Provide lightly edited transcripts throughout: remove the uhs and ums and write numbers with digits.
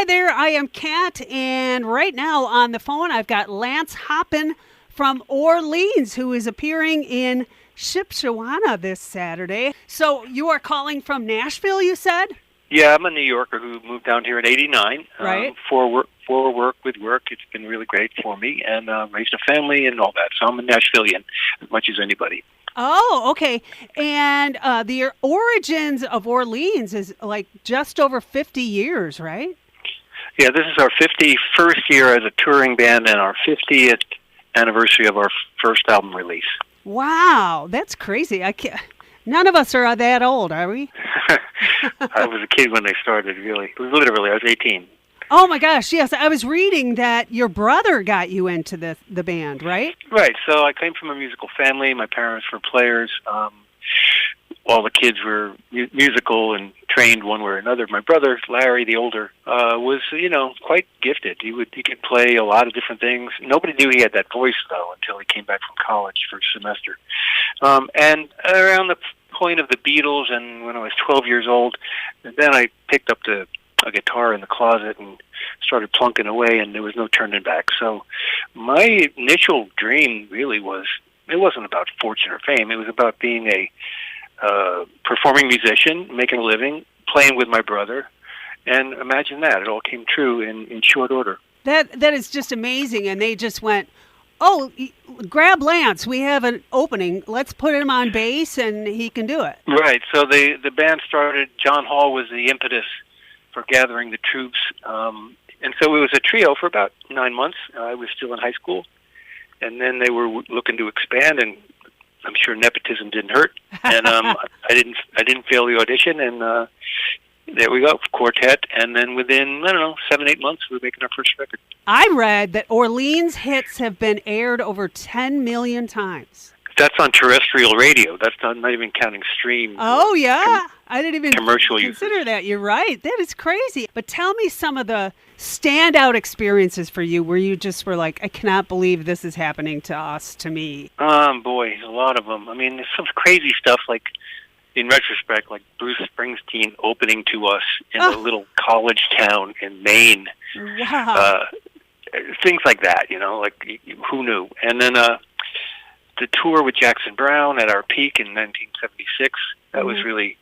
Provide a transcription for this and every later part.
Hi there, I am Kat, and right now on the phone I've got Lance Hoppen from Orleans, who is appearing in Shipshewana this Saturday. So you are calling from Nashville, you said? Yeah, I'm a New Yorker who moved down here in '89 Right. for work with work. It's been really great for me, and raised a family and all that. So I'm a Nashvilleian as much as anybody. Oh, okay. And the origins of Orleans is like just over 50 years, right? Yeah, this is our 51st year as a touring band and our 50th anniversary of our first album release. Wow, that's crazy. I can't, none of us are that old, are we? I was a kid when they started, really. Literally, I was 18. Oh my gosh, yes. I was reading that your brother got you into the band, right? Right, so I came from a musical family. My parents were players. All the kids were musical and trained one way or another. My brother, Larry, the older, was, quite gifted. He could play a lot of different things. Nobody knew he had that voice, though, until he came back from college for a semester. And around the point of the Beatles, and when I was 12 years old, then I picked up a guitar in the closet and started plunking away, and there was no turning back. So my initial dream really was, it wasn't about fortune or fame. It was about being a performing musician, making a living, playing with my brother, and imagine that. It all came true in short order. That is just amazing, and they just went, oh, grab Lance. We have an opening. Let's put him on bass, and he can do it. Right, so the band started. John Hall was the impetus for gathering the troops, and so it was a trio for about 9 months. I was still in high school, and then they were looking to expand, and I'm sure nepotism didn't hurt, and I didn't fail the audition, and there we go, quartet, and then within 7-8 months we were making our first record. I read that Orleans hits have been aired over 10 million times. That's on terrestrial radio. That's not even counting stream. Oh yeah, I didn't even commercial consider uses. that. You're right. That is crazy. But tell me some of the standout experiences for you where you just were like, I cannot believe this is happening to us, to me. Boy, a lot of them. I mean, there's some crazy stuff like, in retrospect, like Bruce Springsteen opening to us in a little college town in Maine. Wow. Things like that, like who knew? And then the tour with Jackson Browne at our peak in 1976, that was really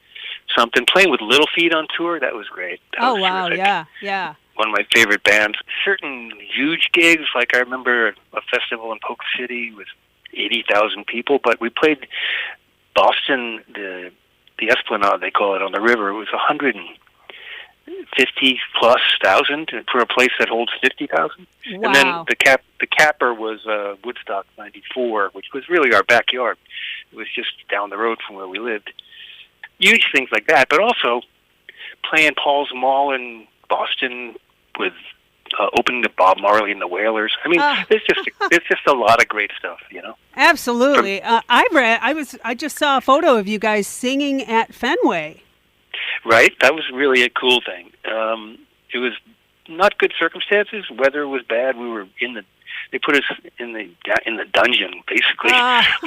something. Playing with Little Feat on tour, that was great. That was wow, terrific. yeah. One of my favorite bands. Certain huge gigs, like I remember a festival in Polk City with 80,000 people, but we played Boston, the Esplanade, they call it, on the river. It was 150+ thousand for a place that holds 50,000. Wow. And then the capper was Woodstock '94, which was really our backyard. It was just down the road from where we lived. Huge things like that, but also playing Paul's Mall in Boston with opening to Bob Marley and the Wailers. I mean, it's just a lot of great stuff, Absolutely. I just saw a photo of you guys singing at Fenway. Right, that was really a cool thing. It was not good circumstances. Weather was bad. We were they put us in the dungeon basically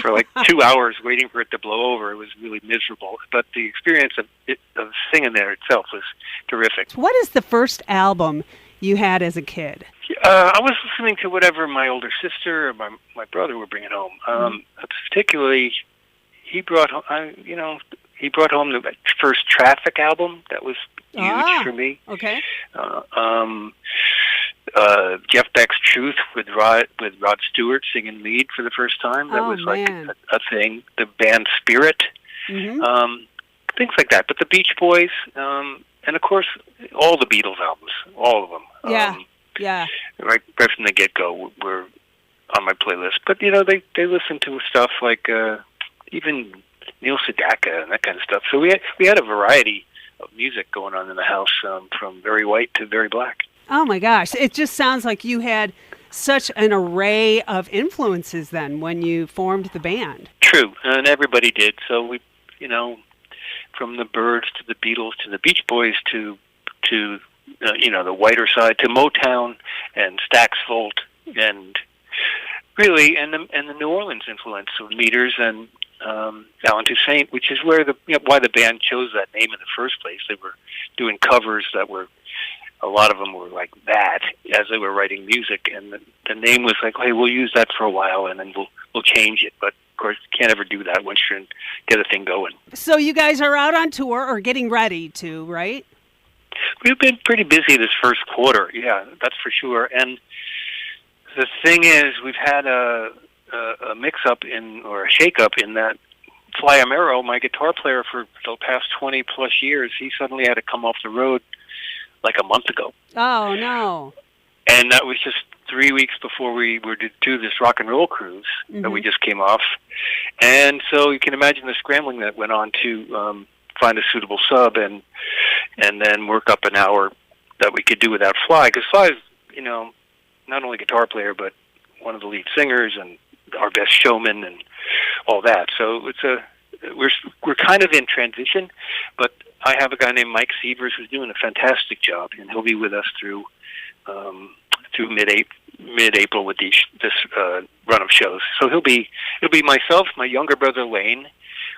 for like 2 hours waiting for it to blow over. It was really miserable. But the experience of singing there itself was terrific. What is the first album you had as a kid? I was listening to whatever my older sister or my brother were bringing home. Particularly, he brought home the first Traffic album. That was huge for me. Okay. Jeff Beck's Truth with Rod Stewart singing lead for the first time. That was like a thing. The band Spirit. Things like that. But the Beach Boys, and of course, all the Beatles albums, all of them. Yeah. Right from the get-go were on my playlist. But, they listen to stuff like even Neil Sedaka and that kind of stuff. So we had a variety of music going on in the house, from very white to very black. Oh my gosh, it just sounds like you had such an array of influences then when you formed the band. True, and everybody did. So we, from the Byrds to the Beatles to the Beach Boys to the whiter side to Motown and Stax Volt and really and the New Orleans influence of Meters and Alan Toussaint, which is where why the band chose that name in the first place. They were doing covers that were a lot of them were like that as they were writing music, and the name was like, hey, we'll use that for a while, and then we'll change it. But of course, you can't ever do that once you're get a thing going. So you guys are out on tour or getting ready to, right? We've been pretty busy this first quarter, yeah, that's for sure. And the thing is, we've had a mix-up or a shake-up in that Fly Amaro, my guitar player for the past 20-plus years, he suddenly had to come off the road like a month ago. Oh, no. And that was just 3 weeks before we were to do this rock and roll cruise that we just came off. And so you can imagine the scrambling that went on to find a suitable sub and then work up an hour that we could do without Fly. Because Fly is, not only guitar player, but one of the lead singers and our best showman and all that. So we're kind of in transition, but I have a guy named Mike Sievers who's doing a fantastic job, and he'll be with us through mid-April with this run of shows. So it'll be myself, my younger brother Lane,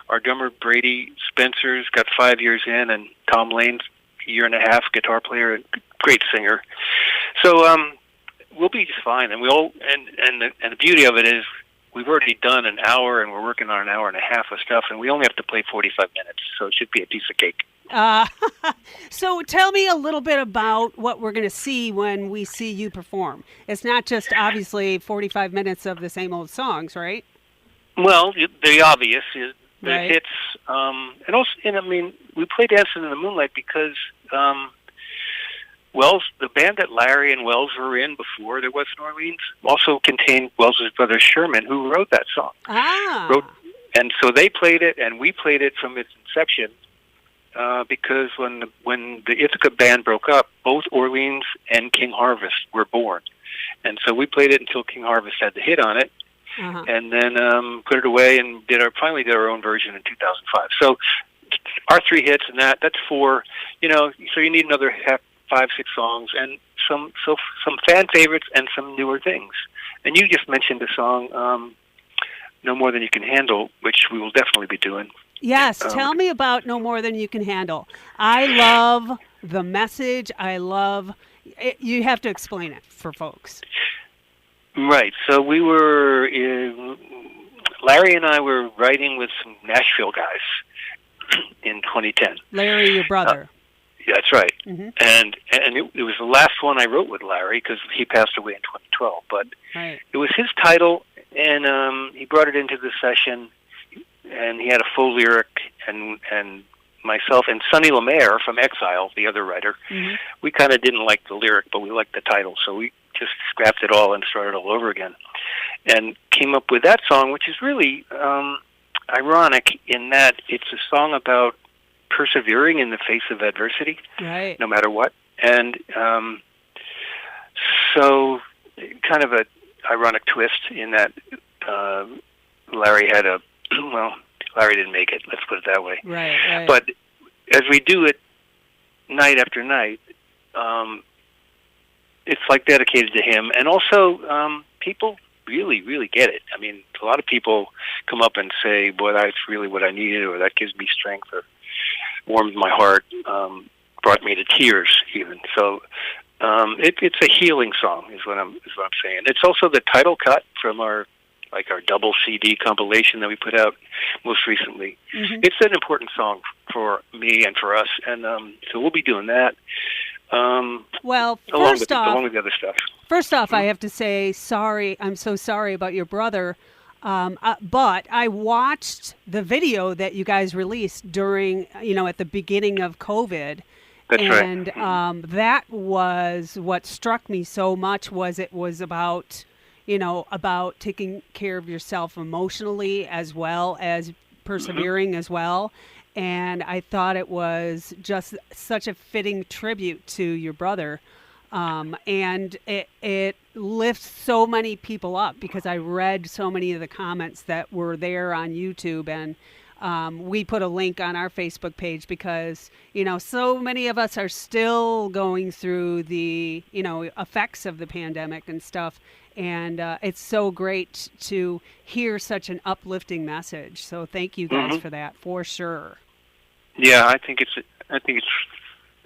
our drummer Brady Spencer's got 5 years in, and Tom Lane's a year and a half, guitar player and great singer. So we'll be just fine, and the beauty of it is we've already done an hour, and we're working on an hour and a half of stuff, and we only have to play 45 minutes, so it should be a piece of cake. So tell me a little bit about what we're going to see when we see you perform. It's not just obviously 45 minutes of the same old songs, right? Well, the obvious is the right. hits, and also, we play Dancing in the Moonlight because Wells, the band that Larry and Wells were in before there was in Orleans, also contained Wells' brother Sherman, who wrote that song. And so they played it, and we played it from its inception. Because when the Ithaca band broke up, both Orleans and King Harvest were born, and so we played it until King Harvest had the hit on it, and then put it away and finally did our own version in 2005. So our three hits and that's four. So you need another 5-6 songs and some fan favorites and some newer things. And you just mentioned a song, No More Than You Can Handle, which we will definitely be doing. Yes, tell me about No More Than You Can Handle. I love the message. I love it. You have to explain it for folks. Right. So Larry and I were writing with some Nashville guys in 2010. Larry, your brother. Yeah, that's right. Mm-hmm. And it was the last one I wrote with Larry because he passed away in 2012. But It was his title, and he brought it into the session. And he had a full lyric, and myself and Sonny Lemaire from Exile, the other writer, we kind of didn't like the lyric, but we liked the title, so we just scrapped it all and started all over again, and came up with that song, which is really ironic in that it's a song about persevering in the face of adversity, right? No matter what, and so kind of a ironic twist in that Larry had Larry didn't make it, let's put it that way. Right. But as we do it night after night, it's like dedicated to him. And also, people really, really get it. I mean, a lot of people come up and say, boy, that's really what I needed, or that gives me strength, or warmed my heart, brought me to tears even. So it's a healing song is what I'm saying. It's also the title cut from our double CD compilation that we put out most recently. It's an important song for me and for us, and so we'll be doing that. Well, along with the other stuff. First off, I have to say sorry. I'm so sorry about your brother. But I watched the video that you guys released during, at the beginning of COVID. That's right. And that was what struck me so much. It was about taking care of yourself emotionally as well as persevering as well. And I thought it was just such a fitting tribute to your brother. And it lifts so many people up because I read so many of the comments that were there on YouTube, and we put a link on our Facebook page because, so many of us are still going through the, effects of the pandemic and stuff. And it's so great to hear such an uplifting message. So thank you guys for that, for sure. Yeah, I think it's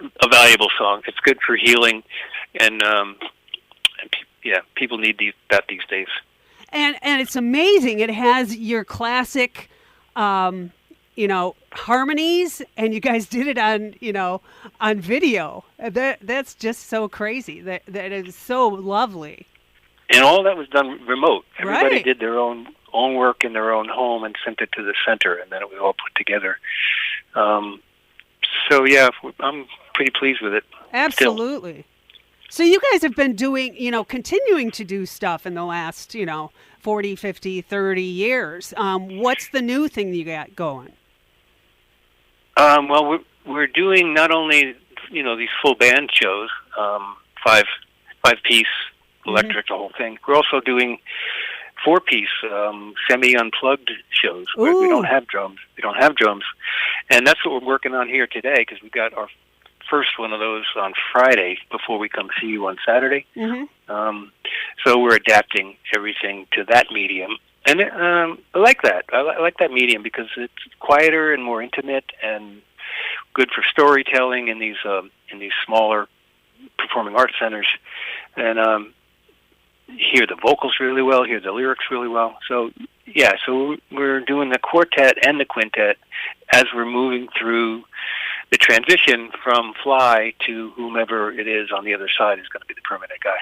a valuable song. It's good for healing, and people need that these days. And it's amazing. It has your classic, harmonies, and you guys did it on video. That's just so crazy. That is so lovely. And all that was done remote. Everybody Right. did their own work in their own home and sent it to the center, and then it was all put together. So yeah, I'm pretty pleased with it. Absolutely. So you guys have been doing, continuing to do stuff in the last, 40, 50, 30 years. What's the new thing you got going? Well, we're doing not only these full band shows, five piece electric, the whole thing. We're also doing 4-piece semi unplugged shows where we don't have drums. And that's what we're working on here today, because we got our first one of those on Friday before we come see you on Saturday. Mm-hmm. So we're adapting everything to that medium, and I like that. I like that medium because it's quieter and more intimate, and good for storytelling in these smaller performing arts centers, and hear the vocals really well, hear the lyrics really well. So yeah, so we're doing the quartet and the quintet as we're moving through the transition from Fly to whomever it is on the other side is going to be the permanent guy.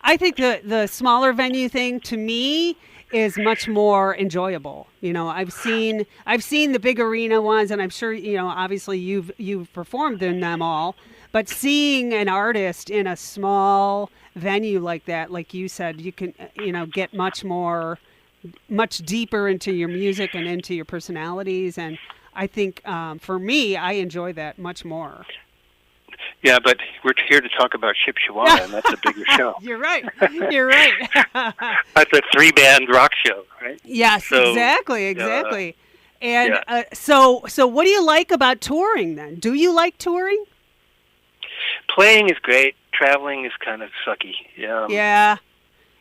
I think the smaller venue thing, to me, is much more enjoyable. I've seen the big arena ones, and I'm sure obviously you've performed in them all. But seeing an artist in a small venue like that, like you said, you can get much deeper into your music and into your personalities, and I think for me, I enjoy that much more. Yeah, but we're here to talk about Shipshewana, and that's a bigger show. You're right. You're right. That's a 3-band rock show, right? Yes, So, exactly. And so what do you like about touring then? Do you like touring? Playing is great. Traveling is kind of sucky. Yeah.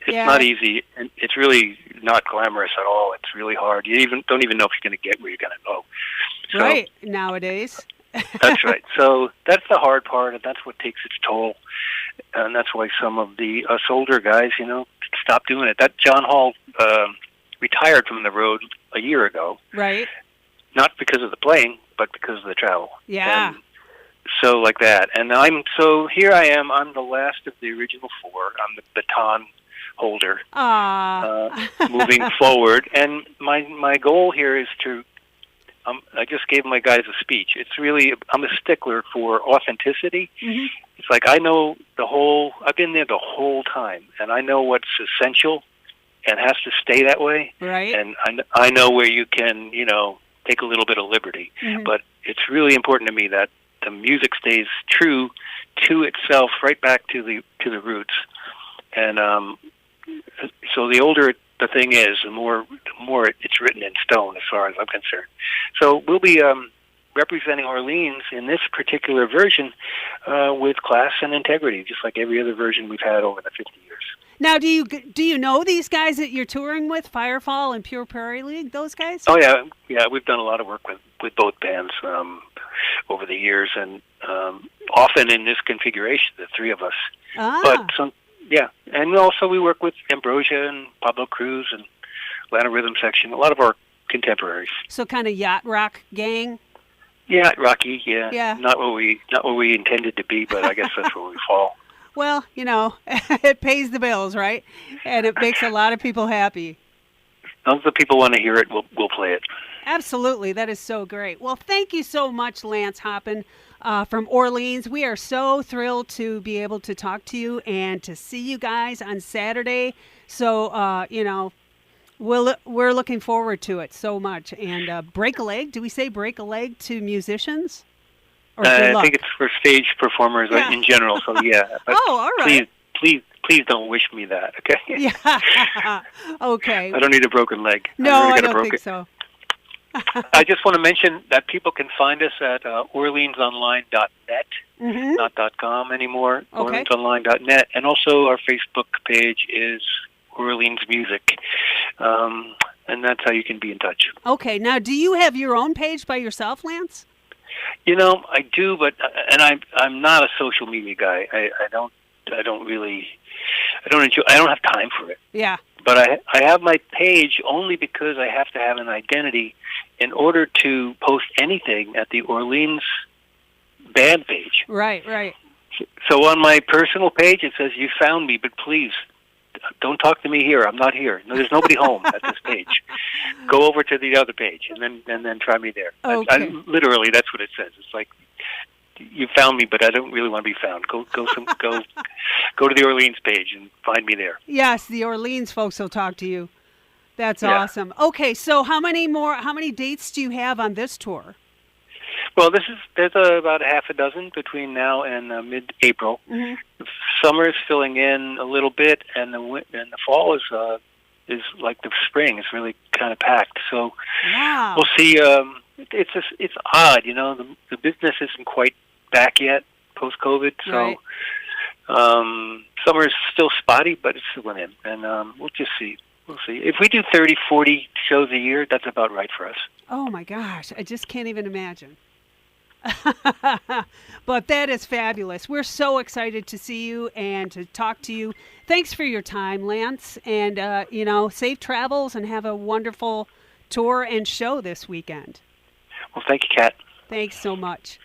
It's not easy, and it's really not glamorous at all. It's really hard. You don't even know if you're going to get where you're going to go. So, right, nowadays. That's right. So that's the hard part, and that's what takes its toll. And that's why some of us older guys, stop doing it. That John Hall retired from the road a year ago. Right. Not because of the playing, but because of the travel. Yeah. And so like that. And here I am. I'm the last of the original 4. I'm the baton holder. Moving forward. And my goal here is to, I just gave my guys a speech. It's really, I'm a stickler for authenticity. Mm-hmm. It's like I've been there the whole time, and I know what's essential and has to stay that way. Right. And I know where you can, take a little bit of liberty. Mm-hmm. But it's really important to me that the music stays true to itself, right back to the roots. And so the older the thing is, the more it's written in stone, as far as I'm concerned. So we'll be representing Orleans in this particular version with class and integrity, just like every other version we've had over the 50 years. Now, do you know these guys that you're touring with, Firefall and Pure Prairie League? Those guys? Oh yeah. We've done a lot of work with both bands over the years, and often in this configuration, the 3 of us. But some. Yeah, and also we work with Ambrosia and Pablo Cruz and Atlanta Rhythm Section, a lot of our contemporaries. So kind of yacht rock gang? Yeah, rocky, yeah. Not what we intended to be, but I guess that's where we fall. Well, it pays the bills, right? And it makes a lot of people happy. As long as the people want to hear it, we'll play it. Absolutely, that is so great. Well, thank you so much, Lance Hoppen from Orleans. We are so thrilled to be able to talk to you and to see you guys on Saturday. So, we're looking forward to it so much. And break a leg. Do we say break a leg to musicians? Or good luck? I think it's for stage performers in general. So yeah. But all right. Please don't wish me that. Okay. Yeah. Okay. I don't need a broken leg. No, I don't think so. I just want to mention that people can find us at orleansonline.net, mm-hmm. not .com anymore, okay. orleansonline.net, and also our Facebook page is Orleans Music, and that's how you can be in touch. Okay, now do you have your own page by yourself, Lance? I do, but I'm not a social media guy. I don't really I don't enjoy. I don't have time for it. Yeah. But I have my page only because I have to have an identity in order to post anything at the Orleans band page. Right. So on my personal page it says, "You found me, but please don't talk to me here. I'm not here. No, there's nobody home at this page. Go over to the other page and then try me there." Okay. Literally, that's what it says. It's like, "You found me, but I don't really want to be found. Go to the Orleans page and find me there." Yes, the Orleans folks will talk to you. That's Yeah. awesome. Okay, so how many dates do you have on this tour? Well, there's about a half a dozen between now and mid-April. Mm-hmm. Summer is filling in a little bit, and the fall is like the spring. It's really kind of packed. So Wow. we'll see. It's odd, the business isn't quite back yet post-COVID. So Right. Summer is still spotty, but it's filling in, and we'll just see. We'll see. If we do 30, 40 shows a year, that's about right for us. Oh my gosh, I just can't even imagine. But that is fabulous. We're so excited to see you and to talk to you. Thanks for your time, Lance, and safe travels and have a wonderful tour and show this weekend. Well, thank you, Kat. Thanks so much.